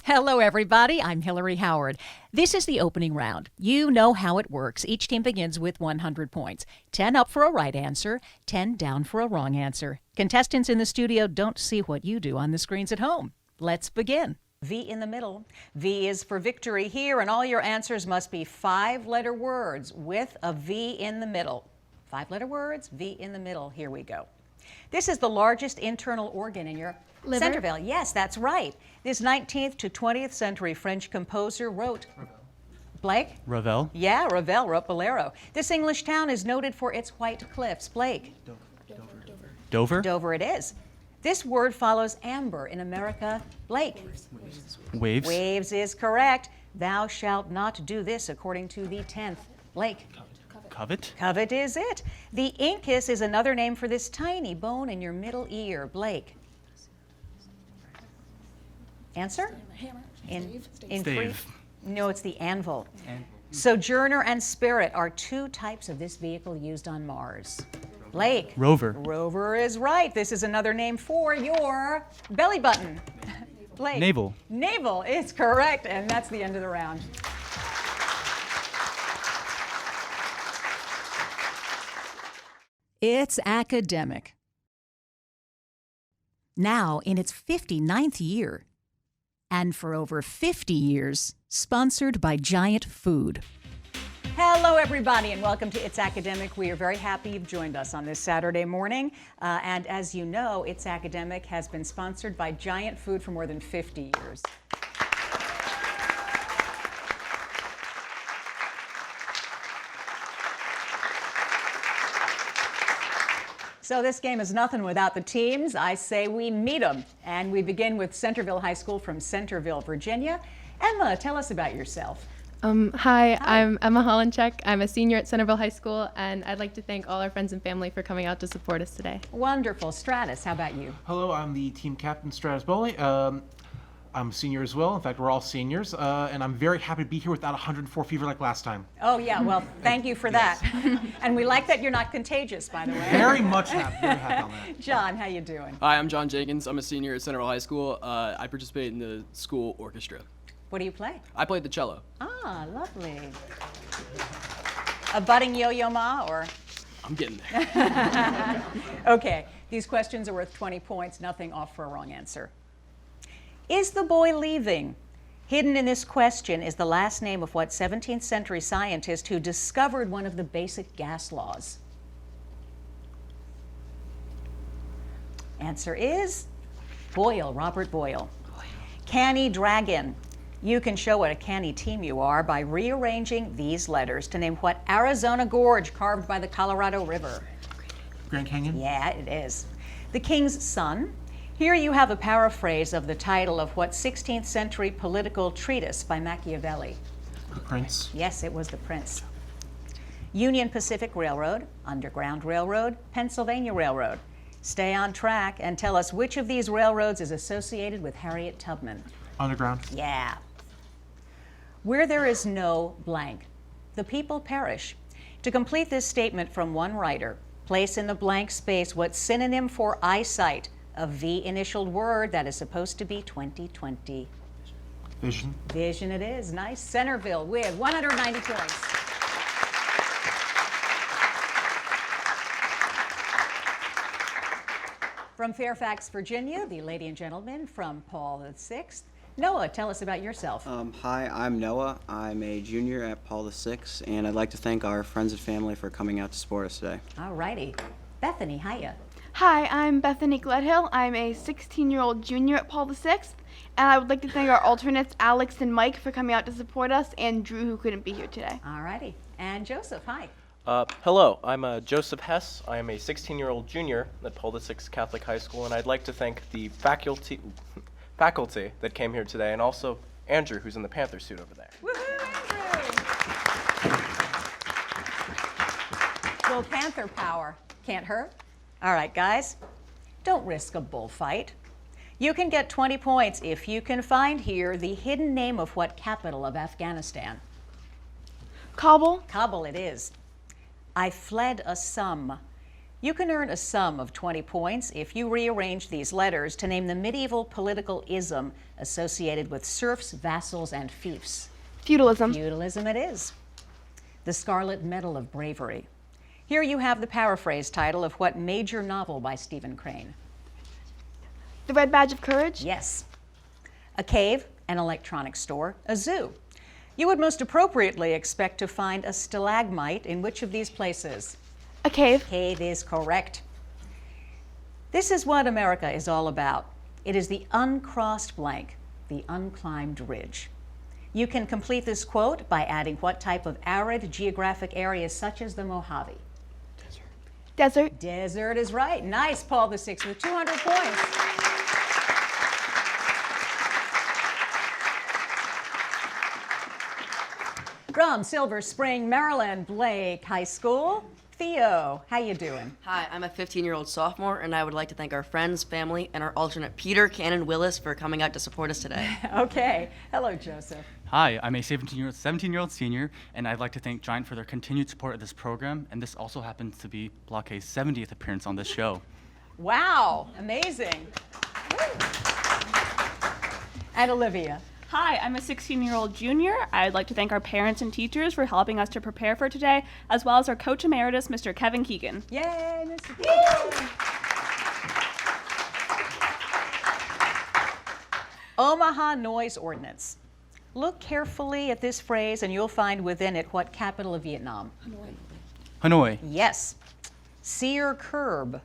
Hello, everybody. I'm Hillary Howard. This is the opening round. You know how it works. Each team begins with 100 points. 10 up for a right answer, 10 down for a wrong answer. Contestants in the studio don't see what you do on the screens at home. Let's begin. V in the middle. V is for victory here, and all your answers must be 5-letter words with a V in the middle. 5-letter words, V in the middle. Here we go. This is the largest internal organ in your liver. Centreville. Yes, that's right. This 19th to 20th century French composer wrote... Blake? Ravel. Yeah, Ravel wrote Bolero. This English town is noted for its white cliffs. Blake? Dover. Dover it is. This word follows amber in America. Blake? Waves. Waves is correct. Thou shalt not do this according to the 10th. Blake? Covet. Covet is it. The incus is another name for this tiny bone in your middle ear. Blake? Answer? Hammer. In Stave. No, it's the anvil. Sojourner and Spirit are two types of this vehicle used on Mars. Blake? Rover. Rover is right. This is another name for your belly button. Blake? Navel. Navel is correct, and that's the end of the round. It's academic. Now in its 59th year, and for over 50 years, sponsored by Giant Food. Hello, everybody, and welcome to It's Academic. We are very happy you've joined us on this Saturday morning. And as you know, It's Academic has been sponsored by Giant Food for more than 50 years. So this game is nothing without the teams. I say we meet them. And we begin with Centreville High School from Centreville, Virginia. Emma, tell us about yourself. Hi, I'm Emma Hollencheck. I'm a senior at Centreville High School, and I'd like to thank all our friends and family for coming out to support us today. Wonderful. Stratus, how about you? Hello, I'm the team captain, Stratus Bowley. I'm a senior as well. In fact, we're all seniors, and I'm very happy to be here without 104 fever like last time. Oh, yeah. Well, thank you for that. And we like that you're not contagious, by the way. Very much happy. Very happy on that. John, how you doing? Hi, I'm John Jenkins. I'm a senior at Centreville High School. I participate in the school orchestra. What do you play? I played the cello. Ah, lovely. A budding yo-yo ma, or? I'm getting there. Okay, these questions are worth 20 points, nothing off for a wrong answer. Is the boy leaving? Hidden in this question is the last name of what 17th century scientist who discovered one of the basic gas laws? Answer is Boyle, Robert Boyle. Canny Dragon. You can show what a canny team you are by rearranging these letters to name what Arizona gorge carved by the Colorado River. Grand Canyon? Yeah, it is. The King's Son. Here you have a paraphrase of the title of what 16th century political treatise by Machiavelli? The Prince. Yes, it was The Prince. Union Pacific Railroad, Underground Railroad, Pennsylvania Railroad. Stay on track and tell us which of these railroads is associated with Harriet Tubman. Underground. Yeah. Where there is no blank, the people perish. To complete this statement from one writer, place in the blank space what synonym for eyesight, a V-initialed word that is supposed to be 2020. Vision. Vision it is. Nice. Centreville with 190 points. From Fairfax, Virginia, the lady and gentleman from Paul VI. Noah, tell us about yourself. Hi, I'm Noah. I'm a junior at Paul VI, and I'd like to thank our friends and family for coming out to support us today. All righty. Bethany, hiya. Hi, I'm Bethany Gledhill. I'm a 16-year-old junior at Paul VI, and I would like to thank our alternates, Alex and Mike, for coming out to support us, and Drew, who couldn't be here today. All righty. And Joseph, hi. Hello, I'm Joseph Hess. I am a 16-year-old junior at Paul VI Catholic High School, and I'd like to thank the faculty that came here today, and also Andrew, who's in the Panther suit over there. Woohoo, Andrew! Well, Panther power can't hurt. All right, guys, don't risk a bullfight. You can get 20 points if you can find here the hidden name of what capital of Afghanistan? Kabul. Kabul it is. I fled a sum. You can earn a sum of 20 points if you rearrange these letters to name the medieval political ism associated with serfs, vassals, and fiefs. Feudalism. Feudalism it is. The Scarlet Medal of Bravery. Here you have the paraphrase title of what major novel by Stephen Crane? The Red Badge of Courage. Yes. A cave, an electronics store, a zoo. You would most appropriately expect to find a stalagmite in which of these places? A cave. Cave is correct. This is what America is all about. It is the uncrossed blank, the unclimbed ridge. You can complete this quote by adding what type of arid geographic area such as the Mojave? Desert. Desert is right. Nice, Paul VI with 200 points. From Silver Spring, Maryland, Blake High School. Theo, how you doing? Hi, I'm a 15-year-old sophomore, and I would like to thank our friends, family, and our alternate Peter Cannon Willis for coming out to support us today. Okay. Hello, Joseph. Hi, I'm a 17-year-old senior, and I'd like to thank Giant for their continued support of this program, and this also happens to be Block A's 70th appearance on this show. Wow, amazing. And Olivia. Hi, I'm a 16-year-old junior. I'd like to thank our parents and teachers for helping us to prepare for today, as well as our coach emeritus, Mr. Kevin Keegan. Yay, Mr. Keegan. Omaha Noise Ordinance. Look carefully at this phrase and you'll find within it what capital of Vietnam? Hanoi. Yes. Sear curb.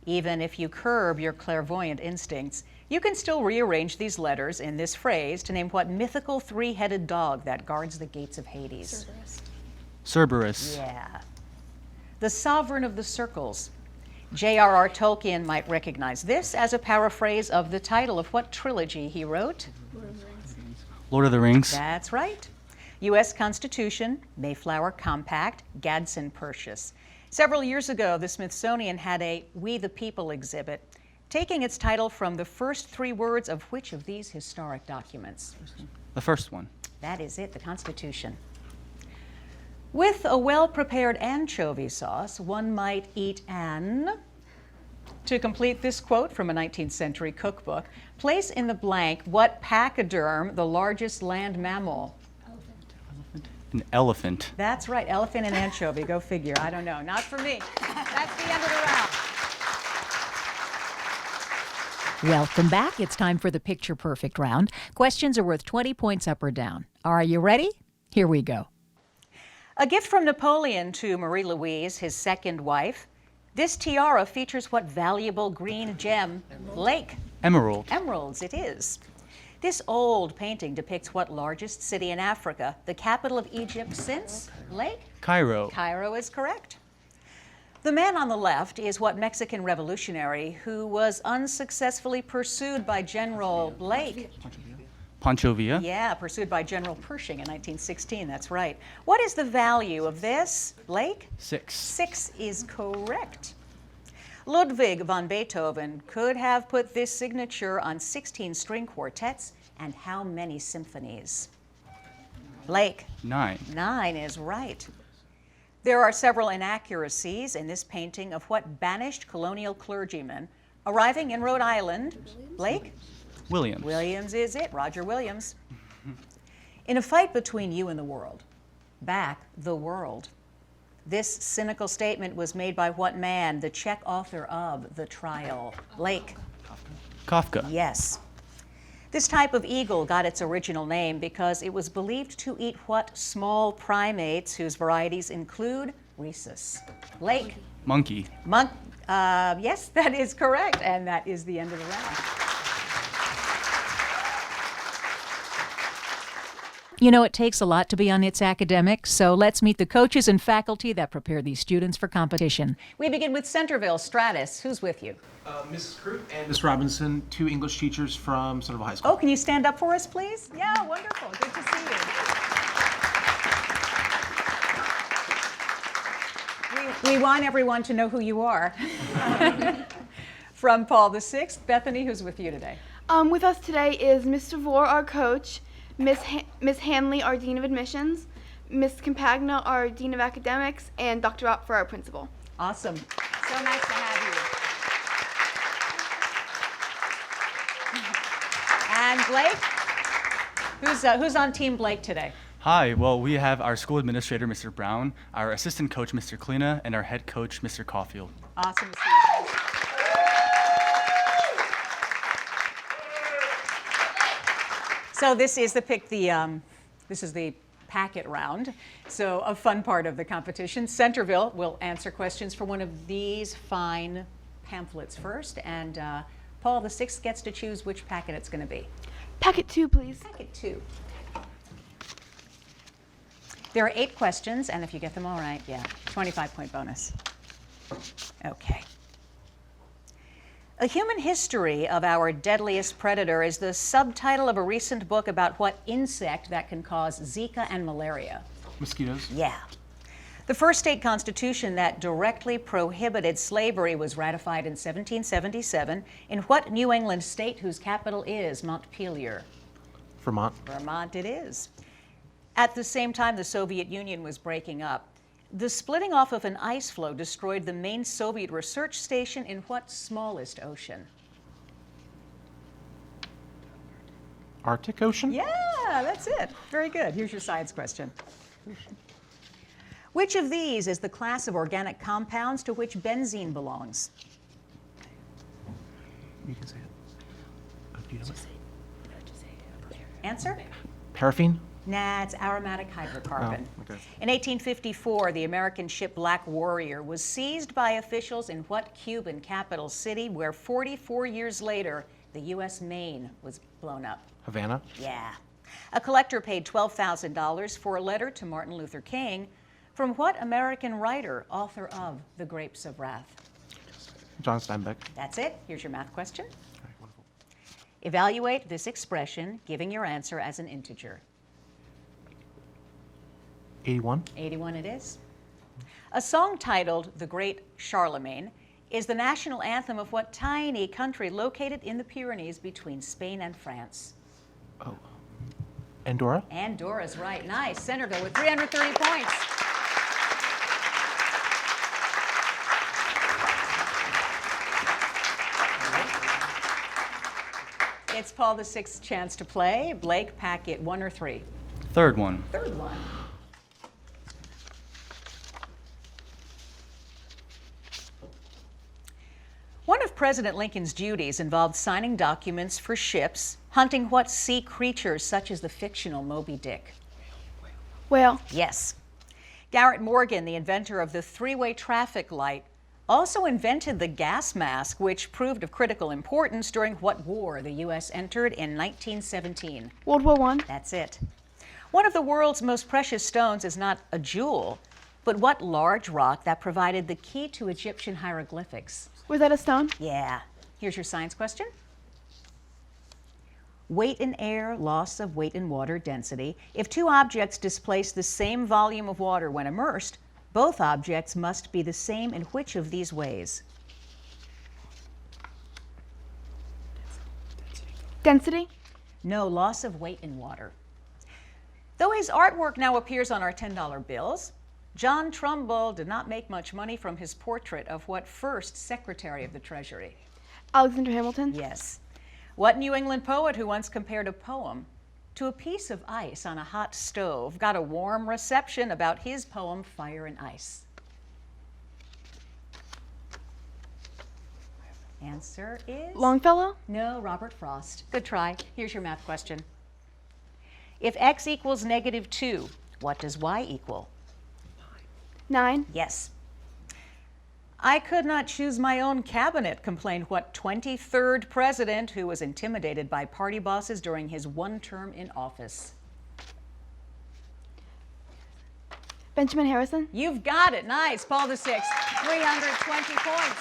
Even if you curb your clairvoyant instincts, you can still rearrange these letters in this phrase to name what mythical three-headed dog that guards the gates of Hades. Cerberus. Yeah. The Sovereign of the Circles. J.R.R. Tolkien might recognize this as a paraphrase of the title of what trilogy he wrote? Lord of the Rings. That's right. U.S. Constitution, Mayflower Compact, Gadsden Purchase. Several years ago, the Smithsonian had a We the People exhibit, taking its title from the first three words of which of these historic documents? The first one. That is it, the Constitution. With a well-prepared anchovy sauce, one might eat an... To complete this quote from a 19th century cookbook, place in the blank what pachyderm, the largest land mammal? An elephant. That's right, elephant and anchovy, go figure. I don't know, not for me. That's the end of the round. Welcome back. It's time for the Picture Perfect round. Questions are worth 20 points up or down. Are you ready? Here we go. A gift from Napoleon to Marie Louise, his second wife. This tiara features what valuable green gem? Lake. Emerald. Emeralds, it is. This old painting depicts what largest city in Africa, the capital of Egypt since? Lake? Cairo. Cairo is correct. The man on the left is what Mexican revolutionary who was unsuccessfully pursued by General Blake? Pancho Villa. Yeah, pursued by General Pershing in 1916, that's right. What is the value of this, Blake? 6. 6 is correct. Ludwig van Beethoven could have put this signature on 16 string quartets and how many symphonies? Blake? 9. 9 is right. There are several inaccuracies in this painting of what banished colonial clergyman arriving in Rhode Island? Blake? Williams. Williams is it, Roger Williams. In a fight between you and the world, back the world. This cynical statement was made by what man, the Czech author of The Trial? Blake? Kafka. Yes. This type of eagle got its original name because it was believed to eat what small primates whose varieties include rhesus? Blake? Monkey. Yes, that is correct, and that is the end of the round. You know, it takes a lot to be on its academics, so let's meet the coaches and faculty that prepare these students for competition. We begin with Centreville. Stratus, who's with you? Mrs. Crute and Miss Robinson, 2 English teachers from Centreville High School. Oh, can you stand up for us, please? Yeah, wonderful. Good to see you. We want everyone to know who you are. From Paul VI, Bethany, who's with you today? With us today is Mr. Vore, our coach, Miss Hanley, our Dean of Admissions, Miss Campagna, our Dean of Academics, and Dr. Opp for our principal. Awesome. So nice to And Blake? Who's on Team Blake today? Hi, well, we have our school administrator, Mr. Brown, our assistant coach, Mr. Kleena, and our head coach, Mr. Caulfield. Awesome to see you guys. So this is the packet round. So a fun part of the competition. Centreville will answer questions for one of these fine pamphlets first, and Paul VI gets to choose which packet it's going to be. Packet 2, please. Packet 2. There are 8 questions, and if you get them all right, 25-point bonus. Okay. A Human History of Our Deadliest Predator is the subtitle of a recent book about what insect that can cause Zika and malaria. Mosquitoes. Yeah. The first state constitution that directly prohibited slavery was ratified in 1777 in what New England state whose capital is Montpelier? Vermont. Vermont it is. At the same time the Soviet Union was breaking up, the splitting off of an ice floe destroyed the main Soviet research station in what smallest ocean? Arctic Ocean? Yeah, that's it. Very good. Here's your science question. Which of these is the class of organic compounds to which benzene belongs? You can say it. Do you know it? Answer? Paraffin? Nah, it's aromatic hydrocarbon. Oh, okay. In 1854, the American ship Black Warrior was seized by officials in what Cuban capital city where 44 years later, the U.S. Maine was blown up? Havana? Yeah. A collector paid $12,000 for a letter to Martin Luther King from what American writer, author of The Grapes of Wrath? John Steinbeck. That's it. Here's your math question. All right, wonderful. Evaluate this expression, giving your answer as an integer. 81. 81 it is. A song titled The Great Charlemagne is the national anthem of what tiny country located in the Pyrenees between Spain and France? Oh. Andorra? Andorra's right. Nice. Centreville with 330 points. It's Paul VI's chance to play. Blake, packet 1 or 3? Third one. Third one. One of President Lincoln's duties involved signing documents for ships, hunting what sea creatures such as the fictional Moby Dick? Whale. Yes. Garrett Morgan, the inventor of the three-way traffic light, also invented the gas mask, which proved of critical importance during what war the U.S. entered in 1917? World War I. That's it. One of the world's most precious stones is not a jewel, but what large rock that provided the key to Egyptian hieroglyphics? Was that a stone? Yeah. Here's your science question. Weight in air, loss of weight in water, density. If two objects displace the same volume of water when immersed, both objects must be the same in which of these ways? Density? No, loss of weight in water. Though his artwork now appears on our $10 bills, John Trumbull did not make much money from his portrait of what first Secretary of the Treasury? Alexander Hamilton? Yes. What New England poet who once compared a poem to a piece of ice on a hot stove got a warm reception about his poem, Fire and Ice? Answer is? Longfellow? No, Robert Frost. Good try. Here's your math question. If x equals -2, what does y equal? 9. Yes. I could not choose my own cabinet, complained what 23rd president who was intimidated by party bosses during his one term in office? Benjamin Harrison? You've got it. Nice. Paul VI, 320 points.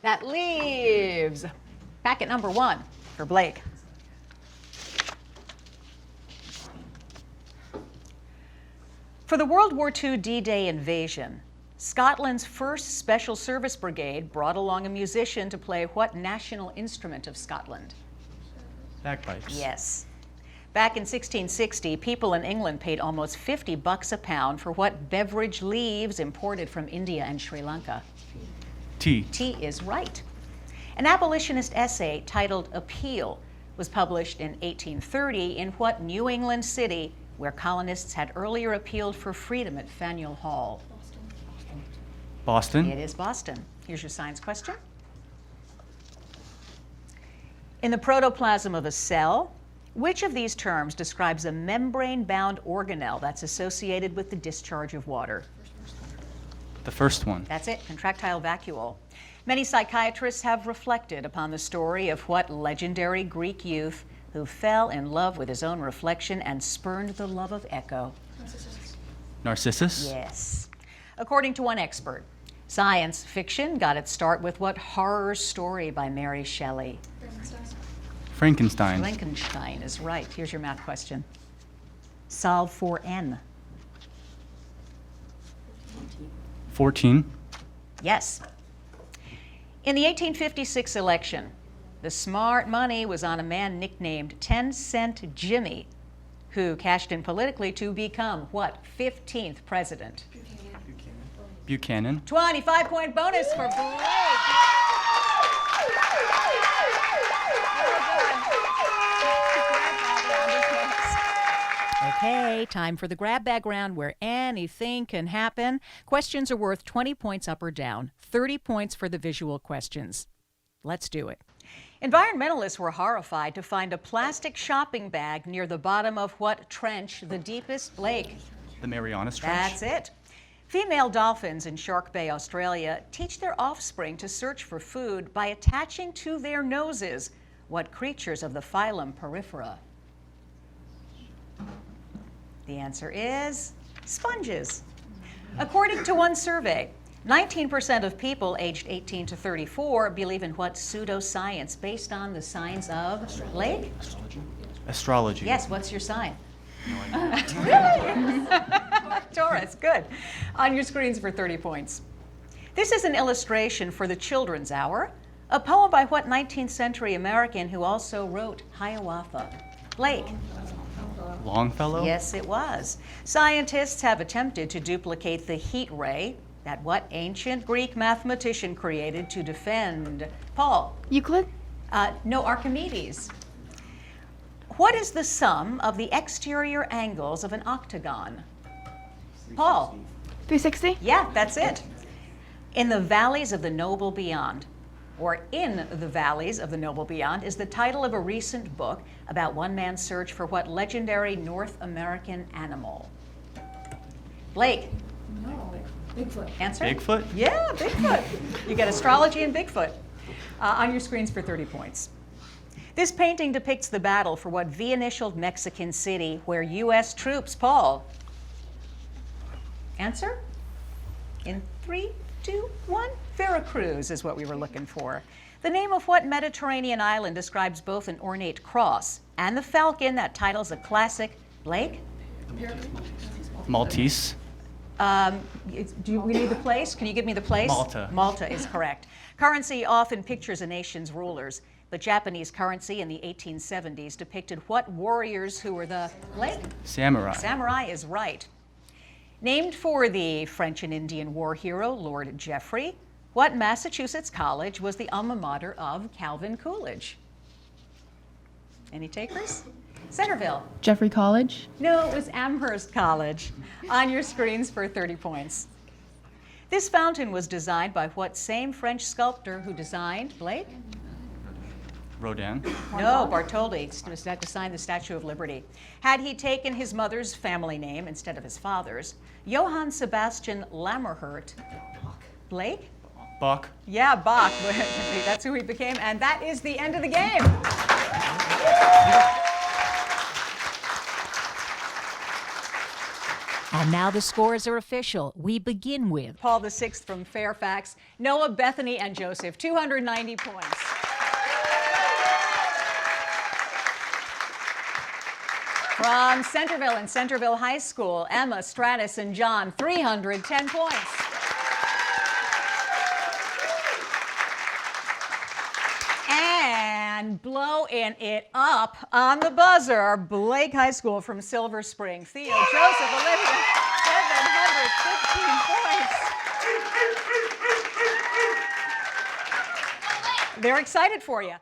That leaves packet number 1 for Blake. For the World War II D-Day invasion, Scotland's 1st Special Service Brigade brought along a musician to play what national instrument of Scotland? Bagpipes. Yes. Back in 1660, people in England paid almost $50 a pound for what beverage leaves imported from India and Sri Lanka? Tea. Tea is right. An abolitionist essay titled Appeal was published in 1830 in what New England city where colonists had earlier appealed for freedom at Faneuil Hall? Boston. It is Boston. Here's your science question. In the protoplasm of a cell, which of these terms describes a membrane-bound organelle that's associated with the discharge of water? The first one. That's it, contractile vacuole. Many psychiatrists have reflected upon the story of what legendary Greek youth who fell in love with his own reflection and spurned the love of echo. Narcissus. Yes. According to one expert, science fiction got its start with what horror story by Mary Shelley? Frankenstein. Frankenstein is right. Here's your math question. Solve for n. 14. Yes. In the 1856 election, the smart money was on a man nicknamed 10-Cent Jimmy, who cashed in politically to become what 15th president? Buchanan. 25-point bonus for Blake. Okay, time for the grab bag round where anything can happen. Questions are worth 20 points up or down, 30 points for the visual questions. Let's do it. Environmentalists were horrified to find a plastic shopping bag near the bottom of what trench, the deepest lake? The Marianas Trench. That's it. Female dolphins in Shark Bay, Australia, teach their offspring to search for food by attaching to their noses what creatures of the phylum Porifera? The answer is sponges. According to one survey, 19% of people aged 18 to 34 believe in what pseudoscience based on the signs of Blake? Astrology. Yes, what's your sign? Really? Taurus, good. On your screens for 30 points. This is an illustration for the Children's Hour, a poem by what 19th century American who also wrote Hiawatha? Blake? Longfellow? Yes, it was. Scientists have attempted to duplicate the heat ray that what ancient Greek mathematician created to defend? Paul? Euclid? No, Archimedes. What is the sum of the exterior angles of an octagon? Paul? 360? Yeah, that's it. In the Valleys of the Noble Beyond, or In the Valleys of the Noble Beyond, is the title of a recent book about one man's search for what legendary North American animal? Blake? No, Bigfoot. Answer? Bigfoot? Yeah, Bigfoot. You get astrology and Bigfoot. On your screens for 30 points. This painting depicts the battle for what V-initialed Mexican city where U.S. troops, Paul? Answer? In 3, 2, 1. Veracruz is what we were looking for. The name of what Mediterranean island describes both an ornate cross and the falcon that titles a classic? Blake? Maltese. Do we need the place? Can you give me the place? Malta. Malta is correct. Currency often pictures a nation's rulers. The Japanese currency in the 1870s depicted what warriors who were the Blake? Samurai. Samurai is right. Named for the French and Indian War hero, Lord Jeffrey, what Massachusetts college was the alma mater of Calvin Coolidge? Any takers? Centreville. Jeffrey College. No, it was Amherst College. On your screens for 30 points. This fountain was designed by what same French sculptor who designed, Blake? Rodin. No, Bartholdi designed the Statue of Liberty. Had he taken his mother's family name instead of his father's, Johann Sebastian Lammerhut, Blake? Bach. Yeah, Bach. That's who he became, and that is the end of the game. And now the scores are official. We begin with Paul VI from Fairfax, Noah, Bethany, and Joseph, 290 points. From Centreville and Centreville High School, Emma, Stratus, and John, 310 points. And And blowing it up on the buzzer, Blake High School from Silver Spring. Theo, Joseph, Olivia, 715 points. They're excited for you.